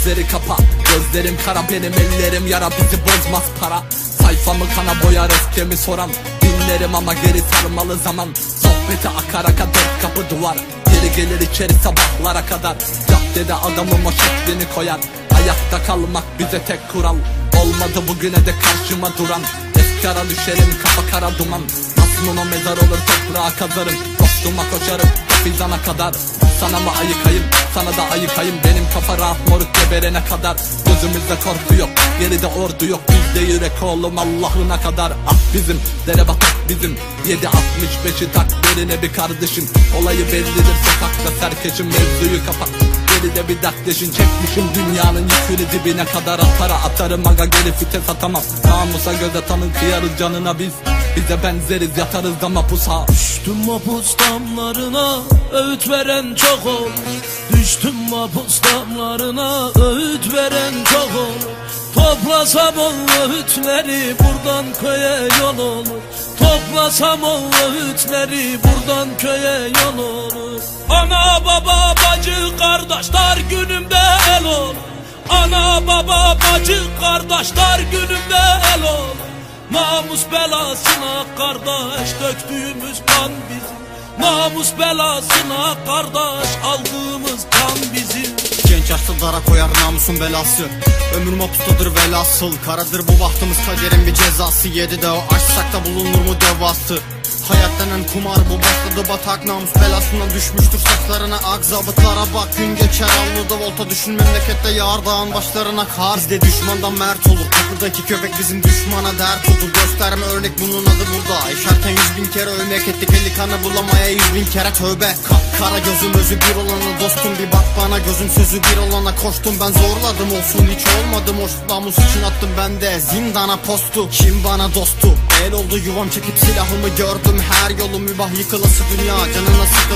Gözleri kapa, gözlerim kara, benim ellerim yara, bizi bozmaz para. Sayfamı kana boyarız kimi soran, dinlerim ama geri sarmalı zaman. Sohbeti akar akar, dört kapı duvar, geri gelir içeri sabahlara kadar. Caddede adamım o şeklini koyar, ayakta kalmak bize tek kural. Olmadı bugüne de karşıma duran, efkara düşerim kafa kara duman. Aslında mezar olur toprağa kazarım, dostuma koşarım fizana kadar. Sana mı ayıkayım, sana da ayıkayım, benim kafa rahat moruk geberene kadar. Gözümüzde korku yok, geride ordu yok, bizde yürek oğlum Allah'ına kadar. Ah bizim, dere batak bizim, 7.65'i tak birine bir kardeşim. Olayı bellidir sokakta serkeşim, mevzuyu kapat. Geride bir dertleşin, çekmişim dünyanın yükünü dibine kadar. Atara atarım aga, geri fites atamam. Namusa göz atanın kıyarız canına biz. Bize benzeriz yatarız da mapusa. Düştüm mapus damlarına, öğüt veren çok olur. Düştüm mapus damlarına, öğüt veren çok olur. Toplasam o öğütleri buradan köye yol olur. Toplasam o öğütleri buradan köye yol olur. Ana baba bacı kardeşler günümde el olur. Ana baba bacı kardeşler günümde el olur. Namus belasına kardeş döktüğümüz kan bizim. Namus belasına kardeş aldığımız kan bizim. Genç yaşta dara koyar namusun belası, ömür mapustadır velhasıl. Karadır bu bahtımız, kaderin bir cezası. 7'de o açsak da bulunur mu devası? Hayat denen kumar bu, başladı batak. Namus belasından düşmüştür saçlarına ak. Zabıtlara bak gün geçer avluda volta, düşün memlekette yardağın başlarına kar. Bizde düşmandan mert olur, kapıdaki köpek bizim düşmana dert olur. Gösterme örnek, bunun adı burada. İşareten 100.000 kere ölmek ettik, eli kanı bulamaya 100.000 kere tövbe. Kara gözüm özü bir olana dostum, bir bak bana gözüm sözü bir olana. Koştum ben zorladım olsun, hiç olmadım hoş. Namus için attım ben de zindana postu. Kim bana dostu? El oldu yuvam çekip silahımı gördüm. Her yolum mübah, yıkılası dünya canına sıkılası.